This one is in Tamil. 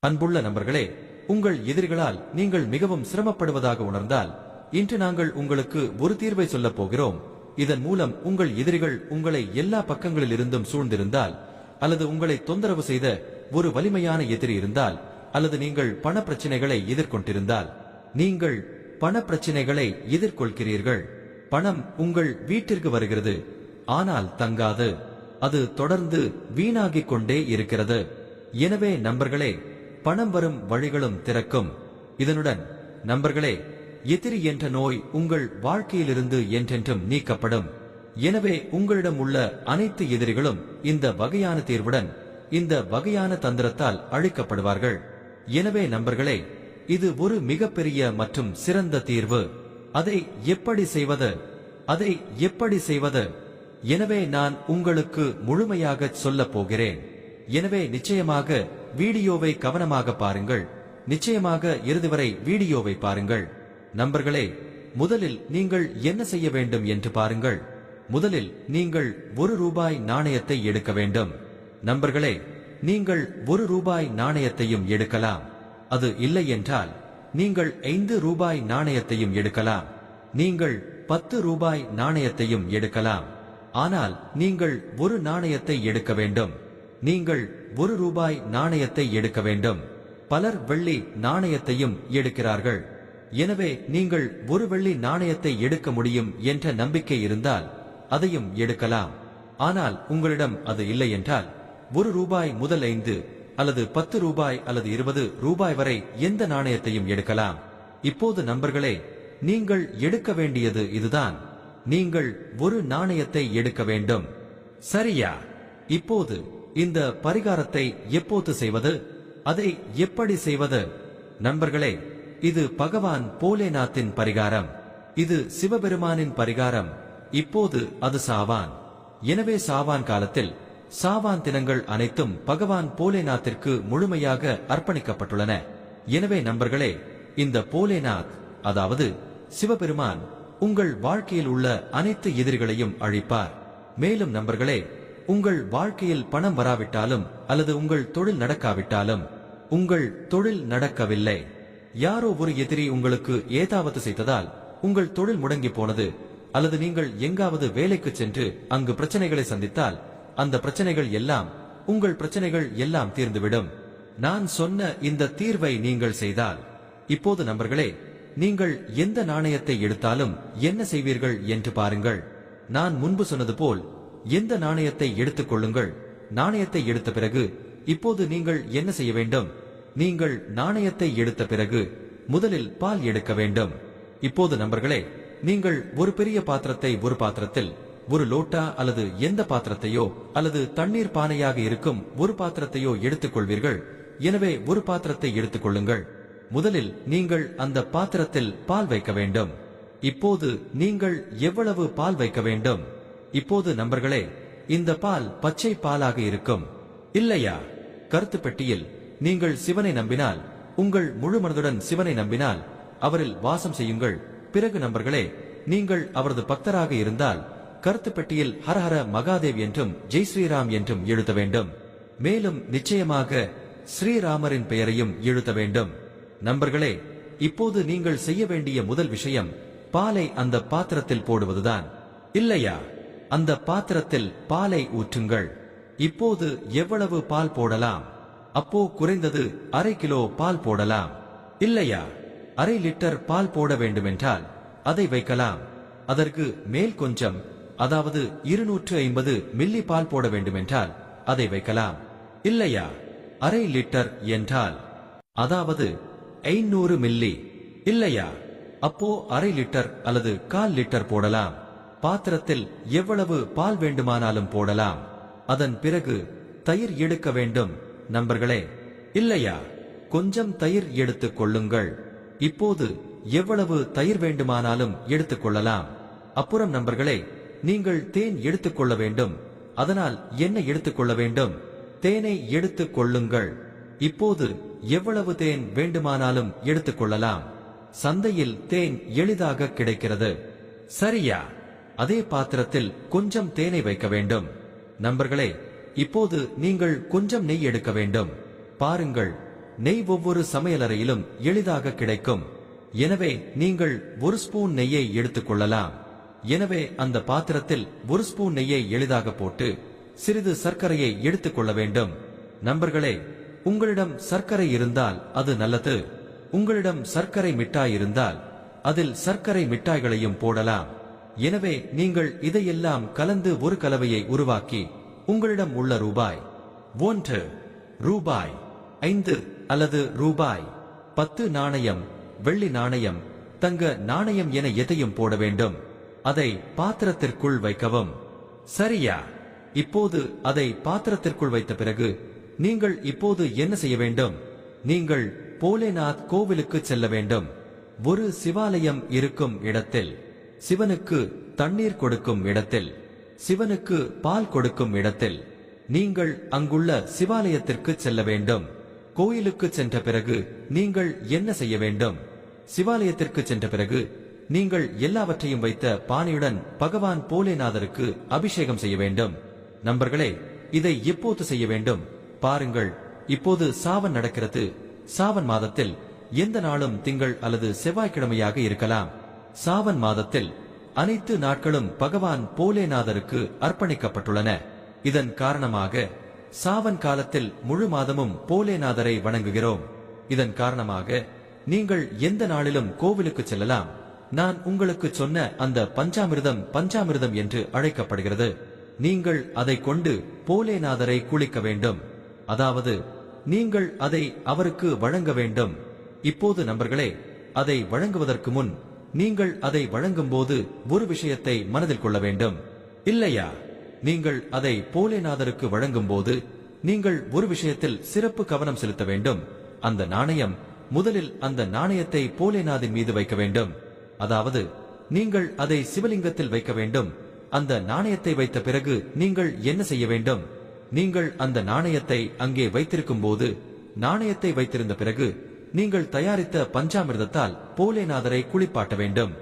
அன்புள்ள நண்பர்களே, உங்கள் எதிரிகளால் நீங்கள் மிகவும் சிரமப்படுவதாக உணர்ந்தால் இன்று நாங்கள் உங்களுக்கு ஒரு தீர்வை சொல்லப் போகிறோம். இதன் மூலம் உங்கள் எதிரிகள் உங்களை எல்லா பக்கங்களில் இருந்தும் சூழ்ந்திருந்தால், அல்லது உங்களை தொந்தரவு செய்த ஒரு வலிமையான எதிரி இருந்தால், அல்லது நீங்கள் பண பிரச்சனைகளை எதிர்கொண்டிருந்தால், நீங்கள் பண பிரச்சனைகளை எதிர்கொள்கிறீர்கள். பணம் உங்கள் வீட்டிற்கு வருகிறது, ஆனால் தங்காது. அது தொடர்ந்து வீணாகிக் கொண்டே இருக்கிறது. எனவே நண்பர்களே, பணம் வரும் வழிகளும் திறக்கும். இதனுடன் நண்பர்களே, எதிரி என்ற நோய் உங்கள் வாழ்க்கையிலிருந்து என்றென்றும் நீக்கப்படும். எனவே உங்களிடம் உள்ள அனைத்து எதிரிகளும் இந்த வகையான தீர்வுடன், இந்த வகையான தந்திரத்தால் அழிக்கப்படுவார்கள். எனவே நண்பர்களே, இது ஒரு மிகப்பெரிய மற்றும் சிறந்த தீர்வு. அதை எப்படி செய்வது? அதை எப்படி செய்வது? எனவே நான் உங்களுக்கு முழுமையாக சொல்லப் போகிறேன். எனவே நிச்சயமாக வீடியோவை கவனமாக பாருங்கள். நிச்சயமாக இறுதி வரை வீடியோவை பாருங்கள். நண்பர்களே, முதலில் நீங்கள் என்ன செய்ய வேண்டும் என்று பாருங்கள். முதலில் நீங்கள் ₹1 நாணயத்தை எடுக்க வேண்டும். நண்பர்களே, நீங்கள் ₹1 நாணயத்தையும் எடுக்கலாம். அது இல்லை என்றால் நீங்கள் ₹5 நாணயத்தையும் எடுக்கலாம். நீங்கள் ₹10 நாணயத்தையும் எடுக்கலாம். ஆனால் நீங்கள் ஒரு நாணயத்தை எடுக்க வேண்டும். நீங்கள் ₹1 நாணயத்தை எடுக்க வேண்டும். பலர் வெள்ளி நாணயத்தையும் எடுக்கிறார்கள். எனவே நீங்கள் ஒரு வெள்ளி நாணயத்தை எடுக்க முடியும் என்ற நம்பிக்கை இருந்தால் அதையும் எடுக்கலாம். ஆனால் உங்களிடம் அது இல்லை என்றால் ₹1 முதல் 5 அல்லது ₹10 அல்லது ₹20 வரை எந்த நாணயத்தையும் எடுக்கலாம். இப்போது நண்பர்களே, நீங்கள் எடுக்க வேண்டியது இதுதான். நீங்கள் ஒரு நாணயத்தை எடுக்க வேண்டும். சரியா? இப்போது இந்த பரிகாரத்தை எப்போது செய்வது? அதை எப்படி செய்வது? நண்பர்களே, இது பகவான் போலேநாத்தின் பரிகாரம். இது சிவபெருமானின் பரிகாரம். இப்போது அது சாவான். எனவே சாவான் காலத்தில் சாவான் தினங்கள் அனைத்தும் பகவான் போலேநாத்திற்கு முழுமையாக அர்ப்பணிக்கப்பட்டுள்ளன. எனவே நண்பர்களே, இந்த போலேநாத், அதாவது சிவபெருமான், உங்கள் வாழ்க்கையில் உள்ள அனைத்து எதிரிகளையும் அழிப்பார். மேலும் நண்பர்களே, உங்கள் வாழ்க்கையில் பணம் வராவிட்டாலும் அல்லது உங்கள் தொழில் நடக்காவிட்டாலும், உங்கள் தொழில் நடக்கவில்லை, யாரோ ஒரு எதிரி உங்களுக்கு ஏதாவது செய்ததால் உங்கள் தொழில் முடங்கி போனது, அல்லது நீங்கள் எங்காவது வேலைக்கு சென்று அங்கு பிரச்சனைகளை சந்தித்தால் அந்த பிரச்சனைகள் எல்லாம், உங்கள் பிரச்சனைகள் எல்லாம் தீர்ந்துவிடும். நான் சொன்ன இந்த தீர்வை நீங்கள் செய்தால், இப்போது நண்பர்களே, நீங்கள் எந்த நாணயத்தை எடுத்தாலும் என்ன செய்வீர்கள் என்று பாருங்கள். நான் முன்பு சொன்னது போல் எந்த நாணயத்தை எடுத்துக் கொள்ளுங்கள். நாணயத்தை எடுத்த பிறகு இப்போது நீங்கள் என்ன செய்ய வேண்டும்? நீங்கள் நாணயத்தை எடுத்த பிறகு முதலில் பால் எடுக்க வேண்டும். இப்போது நண்பர்களே, நீங்கள் ஒரு பெரிய பாத்திரத்தை, ஒரு பாத்திரத்தில் ஒரு லோட்டா அல்லது எந்த பாத்திரத்தையோ அல்லது தண்ணீர் பானையாக இருக்கும் ஒரு பாத்திரத்தையோ எடுத்துக் கொள்வீர்கள். எனவே ஒரு பாத்திரத்தை எடுத்துக் கொள்ளுங்கள். முதலில் நீங்கள் அந்த பாத்திரத்தில் பால் வைக்க வேண்டும். இப்போது நீங்கள் எவ்வளவு பால் வைக்க வேண்டும்? இப்போது நண்பர்களே, இந்த பால் பச்சை பாலாக இருக்கும், இல்லையா? கருத்து பெட்டியில் நீங்கள் சிவனை நம்பினால், உங்கள் முழு மனதுடன் சிவனை நம்பினால் அவரில் வாசம் செய்யுங்கள். பிறகு நண்பர்களே, நீங்கள் அவரது பக்தராக இருந்தால் கருத்து பெட்டியில் ஹரஹர மகாதேவ் என்றும் ஜெய் ஸ்ரீராம் என்றும் எழுத வேண்டும். மேலும் நிச்சயமாக ஸ்ரீராமரின் பெயரையும் எழுத வேண்டும். நண்பர்களே, இப்போது நீங்கள் செய்ய வேண்டிய முதல் விஷயம் பாலை அந்த பாத்திரத்தில் போடுவதுதான், இல்லையா? அந்த பாத்திரத்தில் பாலை ஊற்றுங்கள். இப்போது எவ்வளவு பால் போடலாம்? அப்போ குறைந்தது ½ கிலோ பால் போடலாம், இல்லையா? ½ லிட்டர் பால் போட வேண்டுமென்றால் அதை வைக்கலாம். அதற்கு மேல் கொஞ்சம், அதாவது 250 மில்லி பால் போட வேண்டுமென்றால் அதை வைக்கலாம், இல்லையா? ½ லிட்டர் என்றால் அதாவது 500 மில்லி, இல்லையா? அப்போ ½ லிட்டர் அல்லது 1/4 லிட்டர் போடலாம். பாத்திரத்தில் எவ்வளவு பால் வேண்டுமானாலும் போடலாம். அதன் பிறகு தயிர் எடுக்க வேண்டும் நண்பர்களே, இல்லையா? கொஞ்சம் தயிர் எடுத்துக் கொள்ளுங்கள். இப்போது எவ்வளவு தயிர் வேண்டுமானாலும் எடுத்துக் கொள்ளலாம். அப்புறம் நண்பர்களே, நீங்கள் தேன் எடுத்துக்கொள்ள வேண்டும். அதனால் என்ன எடுத்துக்கொள்ள வேண்டும்? தேனை எடுத்துக் கொள்ளுங்கள். இப்போது எவ்வளவு தேன் வேண்டுமானாலும் எடுத்துக்கொள்ளலாம். சந்தையில் தேன் எளிதாக கிடைக்கிறது, சரியா? அதே பாத்திரத்தில் கொஞ்சம் தேனை வைக்க வேண்டும். நண்பர்களே, இப்போது நீங்கள் கொஞ்சம் நெய் எடுக்க வேண்டும். பாருங்கள், நெய் ஒவ்வொரு சமையலறையிலும் எளிதாக கிடைக்கும். எனவே நீங்கள் ஒரு ஸ்பூன் நெய்யை எடுத்துக்கொள்ளலாம். எனவே அந்த பாத்திரத்தில் ஒரு ஸ்பூன் நெய்யை எளிதாக போட்டு சிறிது சர்க்கரையை எடுத்துக்கொள்ள வேண்டும். நண்பர்களே, உங்களிடம் சர்க்கரை இருந்தால் அது நல்லது. உங்களிடம் சர்க்கரை மிட்டாய் இருந்தால் அதில் சர்க்கரை மிட்டாய்களையும் போடலாம். எனவே நீங்கள் இதையெல்லாம் கலந்து ஒரு கலவையை உருவாக்கி உங்களிடம் உள்ள ரூபாய் 1, ரூபாய் 5 அல்லது ரூபாய் 10 நாணயம், வெள்ளி நாணயம், தங்க நாணயம் என எதையும் போட வேண்டும். அதை பாத்திரத்திற்குள் வைக்கவும். சரியா? இப்போது அதை பாத்திரத்திற்குள் வைத்த பிறகு நீங்கள் இப்போது என்ன செய்ய வேண்டும்? நீங்கள் போலேநாத் கோவிலுக்கு செல்ல வேண்டும். ஒரு சிவாலயம் இருக்கும் இடத்தில், சிவனுக்கு தண்ணீர் கொடுக்கும் இடத்தில், சிவனுக்கு பால் கொடுக்கும் இடத்தில் நீங்கள் அங்குள்ள சிவாலயத்திற்கு செல்ல வேண்டும். கோயிலுக்கு சென்ற பிறகு நீங்கள் என்ன செய்ய வேண்டும்? சிவாலயத்திற்கு சென்ற பிறகு நீங்கள் எல்லாவற்றையும் வைத்த பானையுடன் பகவான் போலேநாதருக்கு அபிஷேகம் செய்ய வேண்டும். நண்பர்களே, இதை எப்போது செய்ய வேண்டும்? பாருங்கள், இப்போது சாவன் நடக்கிறது. சாவன் மாதத்தில் எந்த நாளும் திங்கள் அல்லது செவ்வாய்க்கிழமையாக இருக்கலாம். சாவன் மாதத்தில் அனைத்து நாட்களும் பகவான் போலேநாதருக்கு அர்ப்பணிக்கப்பட்டுள்ளன. இதன் காரணமாக சாவன் காலத்தில் முழு மாதமும் போலேநாதரை வணங்குகிறோம். இதன் காரணமாக நீங்கள் எந்த நாளிலும் கோவிலுக்கு செல்லலாம். நான் உங்களுக்கு சொன்ன அந்த பஞ்சாமிர்தம் என்று அழைக்கப்படுகிறது. நீங்கள் அதை கொண்டு போலேநாதரை குளிக்க வேண்டும். அதாவது நீங்கள் அதை அவருக்கு வழங்க வேண்டும். இப்போது நண்பர்களே, அதை வழங்குவதற்கு முன் நீங்கள் அதை வழங்கும் போது ஒரு விஷயத்தை மனதில் கொள்ள வேண்டும், இல்லையா? நீங்கள் அதை போலேநாதருக்கு வழங்கும் போது நீங்கள் ஒரு விஷயத்தில் சிறப்பு கவனம் செலுத்த வேண்டும். அந்த நாணயம், முதலில் அந்த நாணயத்தை போலேநாதின் மீது வைக்க வேண்டும். அதாவது நீங்கள் அதை சிவலிங்கத்தில் வைக்க வேண்டும். அந்த நாணயத்தை வைத்த பிறகு நீங்கள் என்ன செய்ய வேண்டும்? நீங்கள் அந்த நாணயத்தை அங்கே வைத்திருக்கும் போது, நாணயத்தை வைத்திருந்த பிறகு நீங்கள் தயாரித்த பஞ்சாமிர்தத்தால் போலேநாதரை குளிப்பாட்ட வேண்டும்.